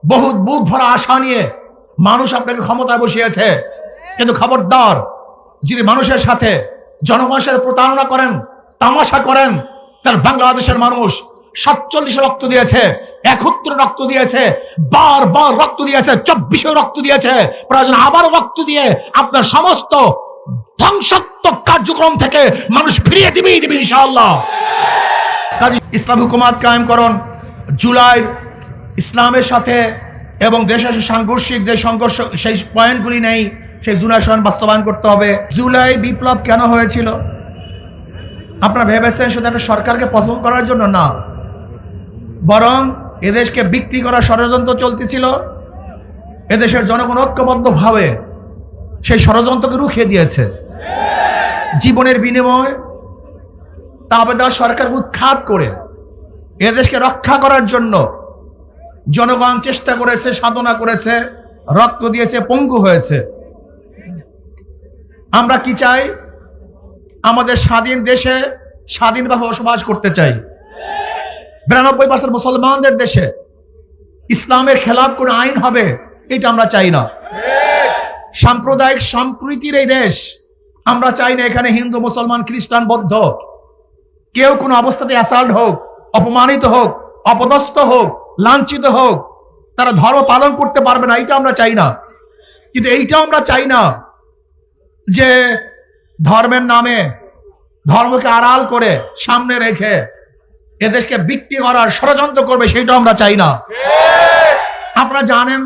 বহুত বুক ভরা আশা নিয়ে মানুষ আপনাকে ক্ষমতায় বসিয়েছে, কিন্তু খবরদার, যিনি মানুষের সাথে জনগণের সাথে প্রতারণা করেন, তামাশা করেন, তার বাংলাদেশের মানুষ 47 রক্ত দিয়েছে, 71 রক্ত দিয়েছে, বারবার রক্ত দিয়েছে, 24 রক্ত দিয়েছে, প্রয়োজন আবার রক্ত দিয়ে আপনার সমস্ত ধ্বংসাত্মক কার্যক্রম থেকে মানুষ ফিরিয়ে দিবে ইনশাআল্লাহ। কাজী ইসলাম হুকুমাত কায়েম করুন। জুলাই ইসলামের সাথে এবং দেশের সাংঘর্ষিক যে সংঘর্ষ, সেই পয়েন্টগুলি নেই, সেই জুলাই সনদ বাস্তবায়ন করতে হবে। জুলাই বিপ্লব কেন হয়েছিল? আপনারা ভেবেছেন শুধু একটা সরকারকে পতন করার জন্য? না, বরং এদেশকে বিক্রি করার ষড়যন্ত্র চলতেছিল। এদেশের জনগণ ঐক্যবদ্ধভাবে সেই ষড়যন্ত্রকে রুখিয়ে দিয়েছে। জীবনের বিনিময়ে তাবেদার সরকারকে উৎখাত করে এদেশকে রক্ষা করার জন্য জনগণ চেষ্টা করেছে, সাধনা করেছে, রক্ত দিয়েছে, পঙ্গু হয়েছে। আমরা কি চাই? আমাদের স্বাধীন দেশে স্বাধীনভাবে বসবাস করতে চাই। 92% মুসলমানদের দেশে ইসলামের খেলাফ কোনো আইন হবে এটা আমরা চাই না। সাম্প্রদায়িক সম্প্রীতির এই দেশ আমরা চাই না। এখানে হিন্দু, মুসলমান, খ্রিস্টান, বৌদ্ধ কেউ কোনো অবস্থাতে অ্যাসাল্ট হোক, অপমানিত হোক, অপদস্থ হোক, লাঞ্ছিত হোক, তারা ধর্ম পালন করতে পারবে না, এটা আমরা চাই না। কিন্তু এইটাও আমরা চাই না যে ধর্মের নামে ধর্মকে আড়াল করে সামনে রেখে এদেশকে বিক্রি করার ষড়যন্ত্র করবে, সেইটাও আমরা চাই না। আপনারা জানেন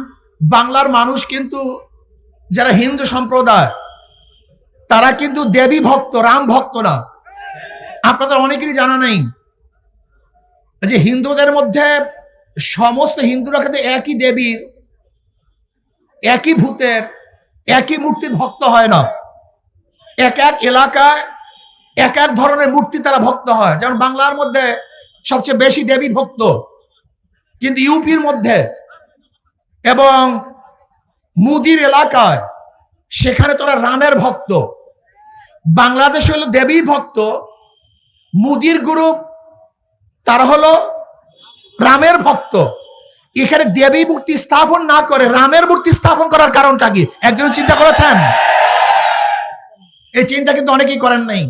বাংলার মানুষ কিন্তু, যারা হিন্দু সম্প্রদায়, তারা কিন্তু দেবী ভক্ত, রাম ভক্ত না। আপনাদের অনেকেরই জানা নেই যে হিন্দুদের মধ্যে সমস্ত হিন্দুরা কিন্তু একই দেবীর, একই ভূতের, একই মূর্তির ভক্ত হয় না। এক এক এলাকায় এক এক ধরনের মূর্তি তারা ভক্ত হয়। যেমন বাংলার মধ্যে সবচেয়ে বেশি দেবী ভক্ত, কিন্তু ইউপির মধ্যে এবং মুদির এলাকায় সেখানে তারা রামের ভক্ত। বাংলাদেশ হলো দেবী ভক্ত, মুদির গ্রুপ তারা হলো রামের ভক্ত। এখানে দেবী মূর্তি স্থাপন না করে রামের মূর্তি স্থাপন করার কারণটা কি একজন চিন্তা করেছেন? এই চিন্তা কিন্তু অনেকেই করেন নাই।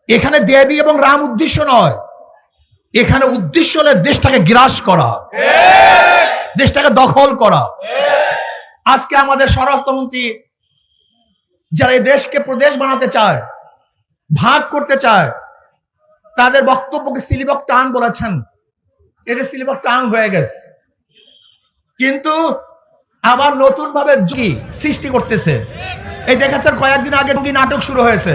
এখানে দেবী এবং রাম উদ্দেশ্য নয়, এখানে উদ্দেশ্য হলো দেশটাকে গ্রাস করা, দেশটাকে দখল করা। আজকে আমাদের স্বরাষ্ট্রমন্ত্রী যারা এই দেশকে প্রদেশ বানাতে চায়, ভাগ করতে চায়, তাদের বক্তব্যকে সিলিবক টান বলেছেন। এটা সিলিবক টান হয়ে গেছে, কিন্তু আবার নতুন ভাবে যুগি সৃষ্টি করতেছে। এই দেখেছেন কয়েকদিন আগে যুগি নাটক শুরু হয়েছে।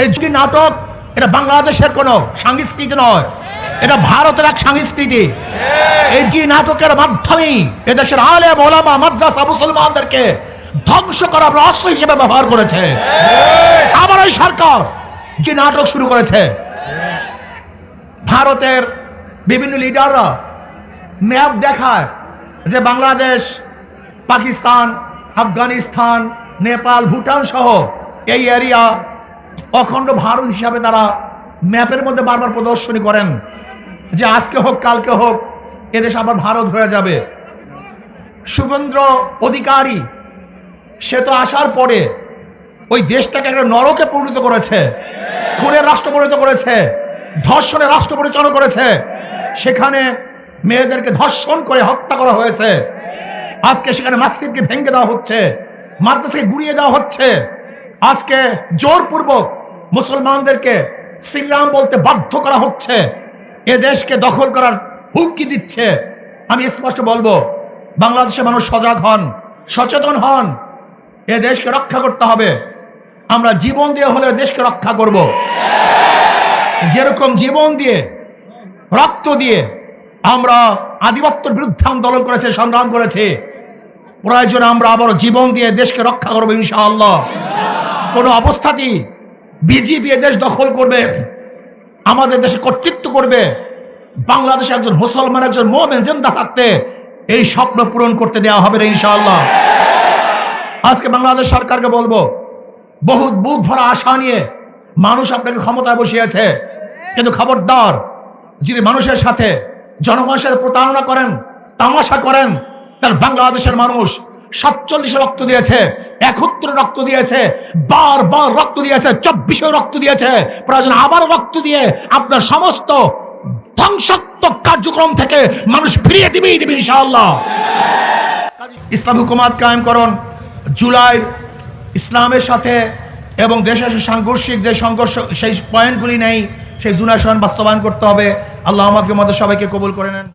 এই যুগি নাটক এটা বাংলাদেশের কোনো সংস্কৃতি নয়, এটা ভারতের এক সংস্কৃতি। এই নাটকের মাধ্যমেই এদেশের আলেম ওলামা, মাদ্রাসা, মুসলমানদেরকে ধ্বংস করার অস্ত্র হিসেবে ব্যবহার করেছে। আবার এই সরকার যে নাটক শুরু করেছে, ভারতের বিভিন্ন লিডাররা ম্যাপ দেখায় যে বাংলাদেশ, পাকিস্তান, আফগানিস্তান, নেপাল, ভুটান সহ এই এরিয়া অখণ্ড ভারত হিসাবে তারা ম্যাপের মধ্যে বারবার প্রদর্শনী করেন যে আজকে হোক কালকে হোক এদেশ আবার ভারত হয়ে যাবে। শুভেন্দু অধিকারী সে তো আসার পরে ওই দেশটাকে একটা নরকে পরিণত করেছে, খুনের রাষ্ট্র পরিণত করেছে, ধর্ষণের রাষ্ট্র পরিচালনা করেছে। সেখানে মেয়েদেরকে ধর্ষণ করে হত্যা করা হয়েছে। আজকে সেখানে মসজিদকে ভেঙে দেওয়া হচ্ছে, মাদ্রাসাকে গুড়িয়ে দেওয়া হচ্ছে। আজকে জোরপূর্বক মুসলমানদেরকে শ্রীরাম বলতে বাধ্য করা হচ্ছে। এ দেশকে দখল করার হুমকি দিচ্ছে। আমি স্পষ্ট বলবো, বাংলাদেশের মানুষ সজাগ হন, সচেতন হন। এ দেশকে রক্ষা করতে হবে। আমরা জীবন দিয়ে হলে দেশকে রক্ষা করব। যেরকম জীবন দিয়ে, রক্ত দিয়ে আমরা আধিপত্যের বিরুদ্ধে আন্দোলন করেছে, সংগ্রাম করেছে, প্রয়োজনে আমরা আবারও জীবন দিয়ে দেশকে রক্ষা করবো ইনশাআল্লাহ। কোনো অবস্থাতেই বিজেপি দেশ দখল করবে, আমাদের দেশে কর্তৃত্ব করবে, বাংলাদেশে একজন মুসলমান, একজন মুমিন জিন্দা থাকতে এই স্বপ্ন পূরণ করতে দেওয়া হবে না ইনশাআল্লাহ। আজকে বাংলাদেশ সরকারকে বলবো, বহুত বুক ভরা আশা নিয়ে মানুষ আপনাকে ক্ষমতায় বসিয়েছে, কিন্তু খবরদার, যিনি মানুষের সাথে জনগণের সাথে প্রতারণা করেন, তামাশা করেন, তাহলে বাংলাদেশের মানুষ 47 রক্ত দিয়েছে, 71 রক্ত দিয়েছে, বারবার রক্ত দিয়েছে, 24 রক্ত দিয়েছে, প্রয়োজন আবার রক্ত দিয়ে আপনার সমস্ত ধ্বংসাত্মক কার্যক্রম থেকে মানুষ ফিরিয়ে দিবে ইনশাআল্লাহ। ইসলাম হুকুমাত কায়েম করুন। জুলাই ইসলামের সাথে এবং দেশের সাংঘর্ষিক যে সংঘর্ষ, সেই পয়েন্টগুলি নেই, সেই জুলাই সনদ বাস্তবায়ন করতে হবে। আল্লাহ আমাকে আমাদের সবাইকে কবুল করে নেন।